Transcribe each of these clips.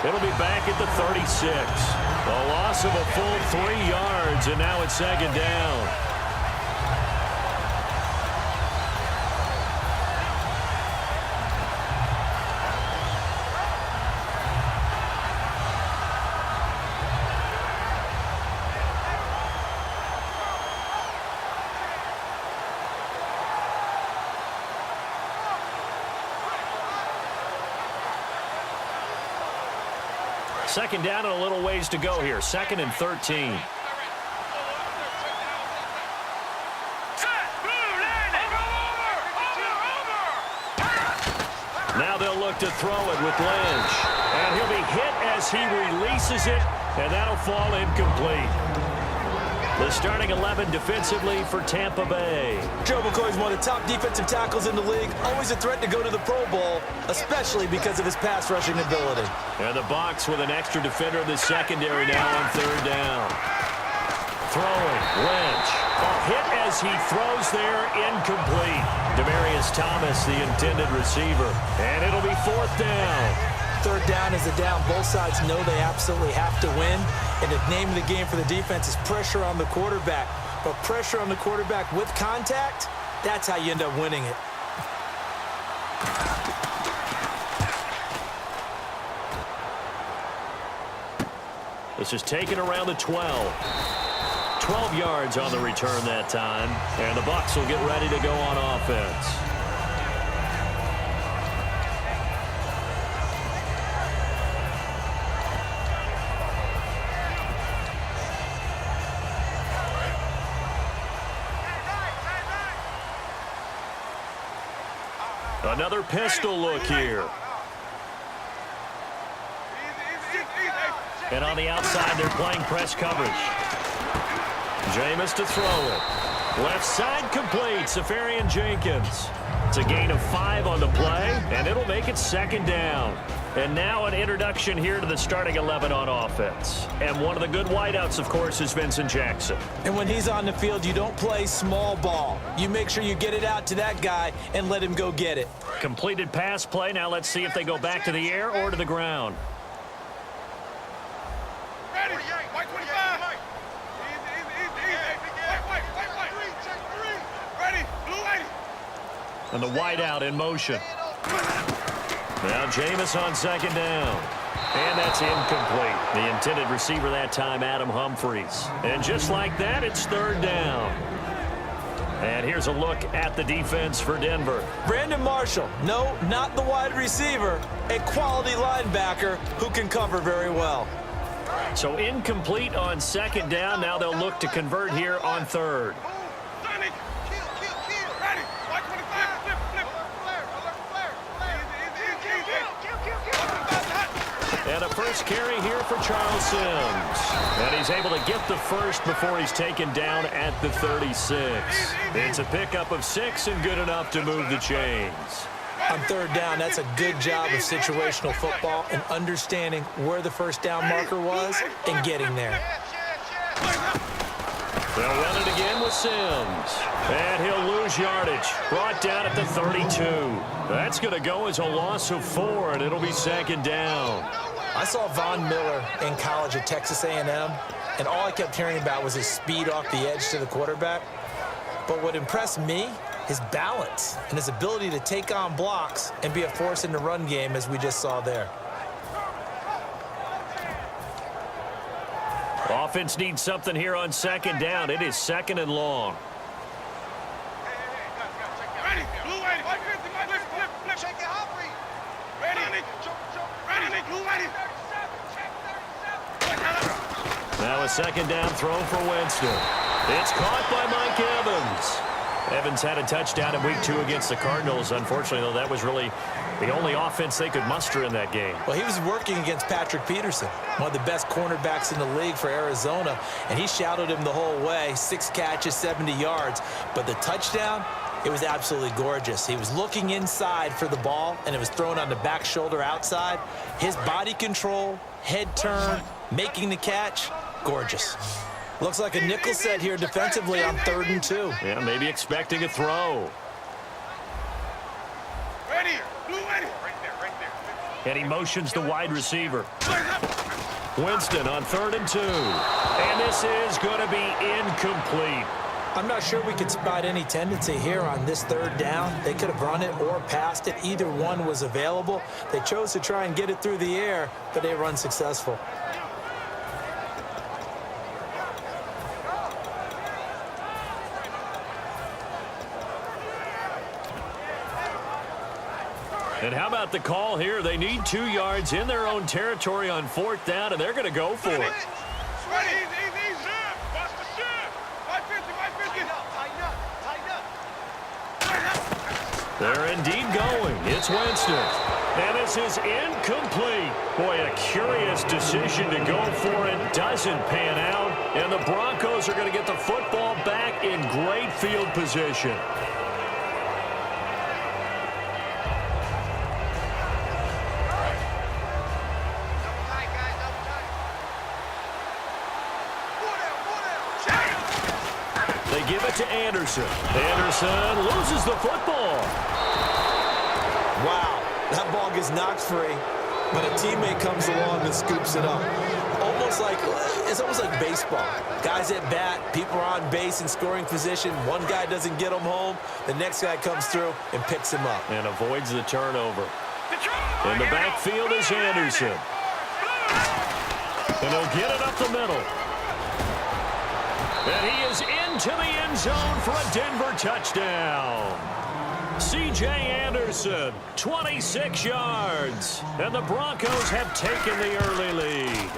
It'll be back at the 36. A loss of a full 3 yards, and now it's second down. Second down and a little ways to go here. 2nd and 13. Now they'll look to throw it with Lynch. And he'll be hit as he releases it, and that'll fall incomplete. The starting 11 defensively for Tampa Bay. Joe McCoy's one of the top defensive tackles in the league. Always a threat to go to the Pro Bowl, especially because of his pass rushing ability. And the box with an extra defender in the secondary now on 3rd down. Throwing, Lynch. A hit as he throws there, incomplete. Demaryius Thomas, the intended receiver. And it'll be 4th down. 3rd down is a down. Both sides know they absolutely have to win. And the name of the game for the defense is pressure on the quarterback. But pressure on the quarterback with contact, that's how you end up winning it. This is taken around the 12. 12 yards on the return that time. And the Bucs will get ready to go on offense. Another pistol look here. And on the outside, they're playing press coverage. Jameis to throw it. Left side complete. Safarian Jenkins. It's a gain of 5 on the play, and it'll make it 2nd down. And now an introduction here to the starting 11 on offense. And one of the good wideouts, of course, is Vincent Jackson. And when he's on the field, you don't play small ball. You make sure you get it out to that guy and let him go get it. Completed pass play. Now let's see if they go back to the air or to the ground. Ready. White 25. Ready. Blue 80. And the wideout in motion. Now Jameis on 2nd down. And that's incomplete. The intended receiver that time, Adam Humphries. And just like that, it's 3rd down. And here's a look at the defense for Denver. Brandon Marshall, no, not the wide receiver, a quality linebacker who can cover very well. So incomplete on 2nd down. Now they'll look to convert here on 3rd. And a first carry here for Charles Sims. And he's able to get the first before he's taken down at the 36. It's a pickup of 6 and good enough to move the chains. On 3rd down, that's a good job of situational football and understanding where the first down marker was and getting there. They'll run it again with Sims. And he'll lose yardage. Brought down at the 32. That's going to go as a loss of 4, and it'll be 2nd down. I saw Von Miller in college at Texas A&M, and all I kept hearing about was his speed off the edge to the quarterback. But what impressed me, his balance and his ability to take on blocks and be a force in the run game, as we just saw there. Offense needs something here on 2nd down. It is 2nd and long. Ready. Blue 80. Flip. Shake it, Humphrey. Ready. Blue 80. Now a 2nd down throw for Winston. It's caught by Mike Evans. Evans had a touchdown in Week 2 against the Cardinals. Unfortunately, though, that was really the only offense they could muster in that game. Well, he was working against Patrick Peterson, one of the best cornerbacks in the league for Arizona, and he shadowed him the whole way. 6 catches, 70 yards. But the touchdown, it was absolutely gorgeous. He was looking inside for the ball, and it was thrown on the back shoulder outside. His body control, head turn, making the catch, gorgeous. Looks like a nickel set here defensively on 3rd and 2. Yeah, maybe expecting a throw. Ready. Blue 80. Right there. And he motions the wide receiver. Winston on 3rd and 2. And this is going to be incomplete. I'm not sure we could spot any tendency here on this 3rd down. They could have run it or passed it. Either one was available. They chose to try and get it through the air, but they were unsuccessful. And how about the call here? They need 2 yards in their own territory on 4th down, and they're going to go for it. They're indeed going. It's Winston. And this is incomplete. Boy, a curious decision to go for it. Doesn't pan out. And the Broncos are going to get the football back in great field position. They give it to Anderson. Anderson loses the football. Wow, that ball gets knocked free, but a teammate comes along and scoops it up. It's almost like baseball. Guys at bat, people are on base in scoring position. One guy doesn't get him home. The next guy comes through and picks him up. And avoids the turnover. In the backfield is Anderson. And he'll get it up the middle. And he is into the end zone for a Denver touchdown. C.J. Anderson, 26 yards. And the Broncos have taken the early lead.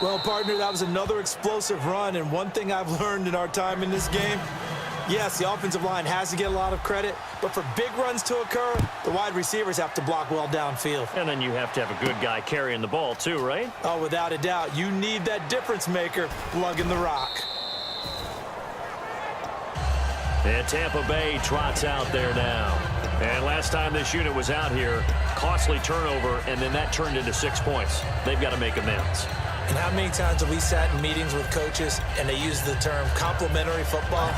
Well, partner, that was another explosive run. And one thing I've learned in our time in this game, yes, the offensive line has to get a lot of credit, but for big runs to occur, the wide receivers have to block well downfield. And then you have to have a good guy carrying the ball too, right? Oh, without a doubt. You need that difference maker lugging the rock. And Tampa Bay trots out there now. And last time this unit was out here, costly turnover, and then that turned into 6 points. They've got to make amends. And how many times have we sat in meetings with coaches and they use the term complementary football?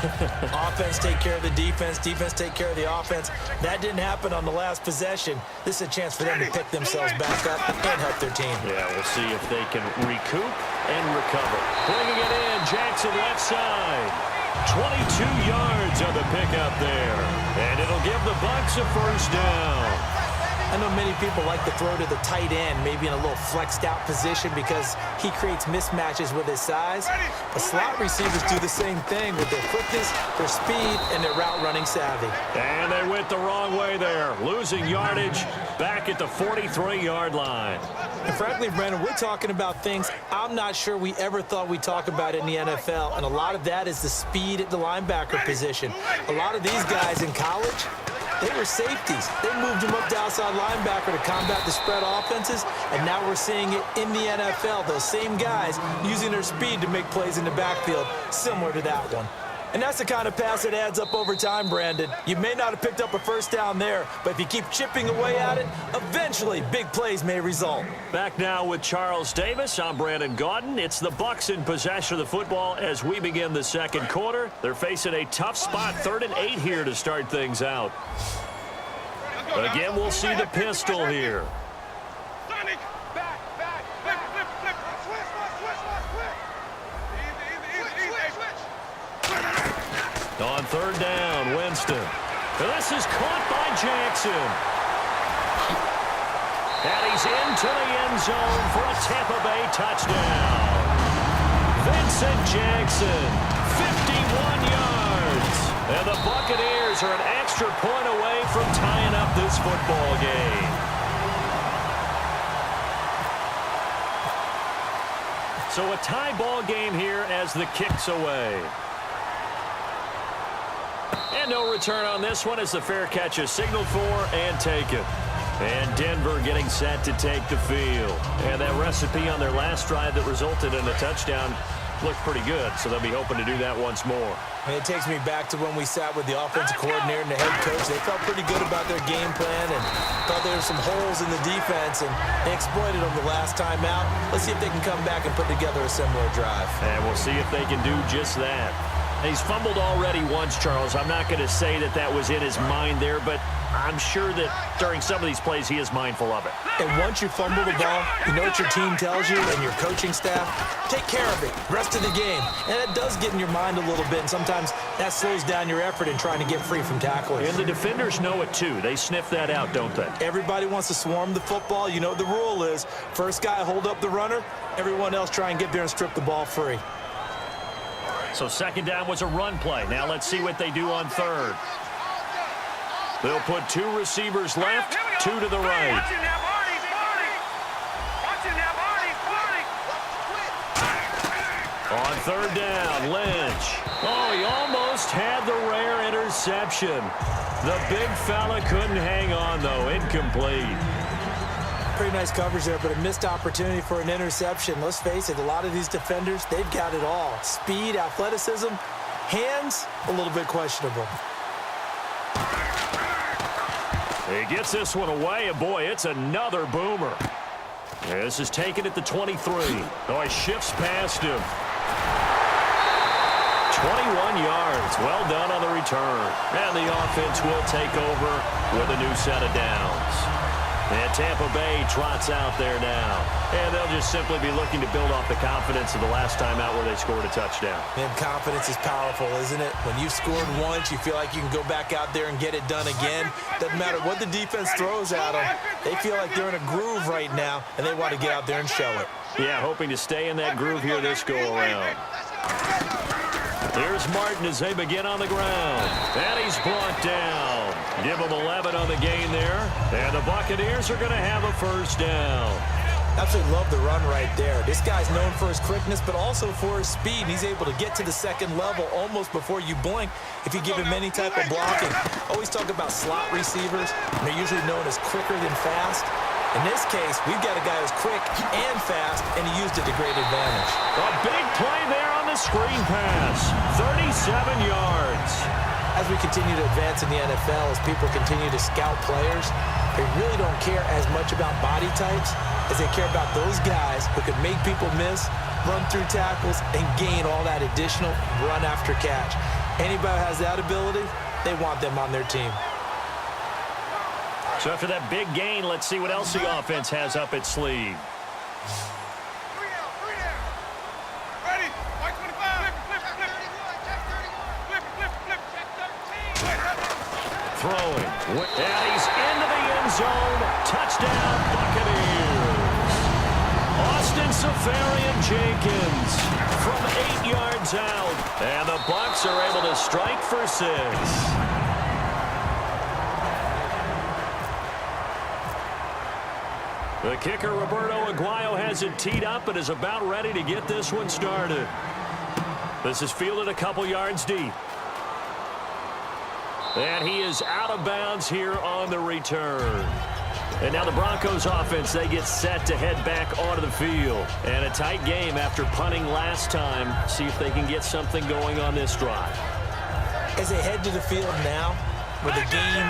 Offense take care of the defense, defense take care of the offense. That didn't happen on the last possession. This is a chance for them to pick themselves back up and help their team. Yeah, we'll see if they can recoup and recover. Bringing it in, Jackson left side. 22 yards on the pickup there. And it'll give the Bucs a first down. I know many people like to throw to the tight end, maybe in a little flexed out position because he creates mismatches with his size. But slot receivers do the same thing with their quickness, their speed, and their route running savvy. And they went the wrong way there, losing yardage back at the 43-yard line. And frankly, Brandon, we're talking about things I'm not sure we ever thought we'd talk about in the NFL, and a lot of that is the speed at the linebacker position. A lot of these guys in college, they were safeties. They moved them up to outside linebacker to combat the spread offenses, and now we're seeing it in the NFL. Those same guys using their speed to make plays in the backfield, similar to that one. And that's the kind of pass that adds up over time, Brandon. You may not have picked up a first down there, but if you keep chipping away at it, eventually big plays may result. Back now with Charles Davis. I'm Brandon Gaudin. It's the Bucs in possession of the football as we begin the second quarter. They're facing a tough spot, 3rd and 8 here to start things out. Again, we'll see the pistol here. On 3rd down, Winston. This is caught by Jackson. And he's into the end zone for a Tampa Bay touchdown. Vincent Jackson, 51 yards. And the Buccaneers are an extra point away from tying up this football game. So a tie ball game here as the kick's away. And no return on this one as the fair catch is signaled for and taken. And Denver getting set to take the field. And that recipe on their last drive that resulted in a touchdown looked pretty good, so they'll be hoping to do that once more. And it takes me back to when we sat with the offensive coordinator and the head coach. They felt pretty good about their game plan and thought there were some holes in the defense, and they exploited them the last time out. Let's see if they can come back and put together a similar drive. And we'll see if they can do just that. He's fumbled already once, Charles. I'm not going to say that that was in his mind there, but I'm sure that during some of these plays he is mindful of it. And once you fumble the ball, you know what your team tells you and your coaching staff? Take care of it, rest of the game. And it does get in your mind a little bit, and sometimes that slows down your effort in trying to get free from tacklers. And the defenders know it too. They sniff that out, don't they? Everybody wants to swarm the football. You know what the rule is. First guy hold up the runner, everyone else try and get there and strip the ball free. So second down was a run play. Now let's see what they do on third. They'll put two receivers left, two to the right. On third down, Lynch. Oh, he almost had the rare interception. The big fella couldn't hang on, though. Incomplete. Pretty nice coverage there, but a missed opportunity for an interception. Let's face it, a lot of these defenders, they've got it all. Speed, athleticism, hands, a little bit questionable. He gets this one away, and boy, it's another boomer. This is taken at the 23. Oh, he shifts past him. 21 yards. Well done on the return. And the offense will take over with a new set of downs. And Tampa Bay trots out there now. And they'll just simply be looking to build off the confidence of the last time out where they scored a touchdown. Man, confidence is powerful, isn't it? When you've scored once, you feel like you can go back out there and get it done again. Doesn't matter what the defense throws at them. They feel like they're in a groove right now, and they want to get out there and show it. Yeah, hoping to stay in that groove here this go-around. Here's Martin as they begin on the ground. And he's brought down. Give him 11 on the gain there. And the Buccaneers are going to have a first down. Absolutely love the run right there. This guy's known for his quickness, but also for his speed. He's able to get to the second level almost before you blink if you give him any type of blocking. Always talk about slot receivers, and they're usually known as quicker than fast. In this case, we've got a guy who's quick and fast, and he used it to great advantage. A big play there on the screen pass. 37 yards. As we continue to advance in the NFL, as people continue to scout players, they really don't care as much about body types as they care about those guys who can make people miss, run through tackles, and gain all that additional run after catch. Anybody who has that ability, they want them on their team. So after that big gain, let's see what else the offense has up its sleeve. Throwing. And he's into the end zone. Touchdown, Buccaneers. Austin Safarian-Jenkins from 8 yards out. And the Bucs are able to strike for 6. The kicker, Roberto Aguayo, has it teed up and is about ready to get this one started. This is fielded a couple yards deep. And he is out of bounds here on the return. And now the Broncos offense, they get set to head back onto the field. And a tight game after punting last time. See if they can get something going on this drive. As they head to the field now, with the game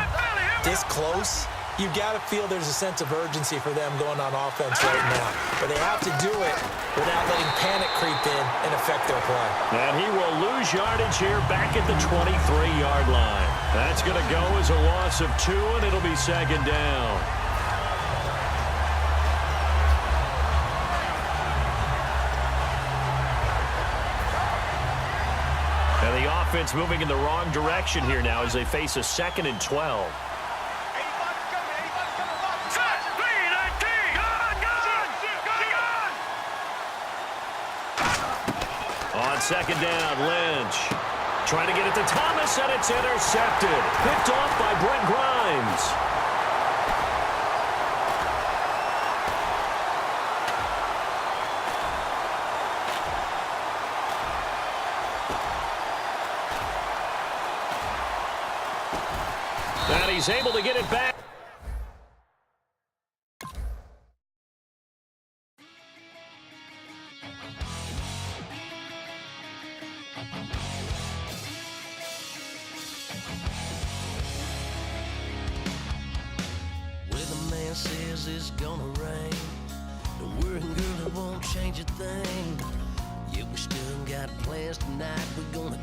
this close, you've got to feel there's a sense of urgency for them going on offense right now. But they have to do it without letting panic creep in and affect their play. And he will lose yardage here back at the 23-yard line. That's going to go as a loss of 2, and it'll be second down. And the offense moving in the wrong direction here now as they face a 2nd and 12. On second down, Lynch trying to get it to Thomas, and it's intercepted. Picked off by Brent Grimes. And he's able to get it back. Says it's gonna rain. The working girl, it won't change a thing. Yeah, we still got plans tonight. We're gonna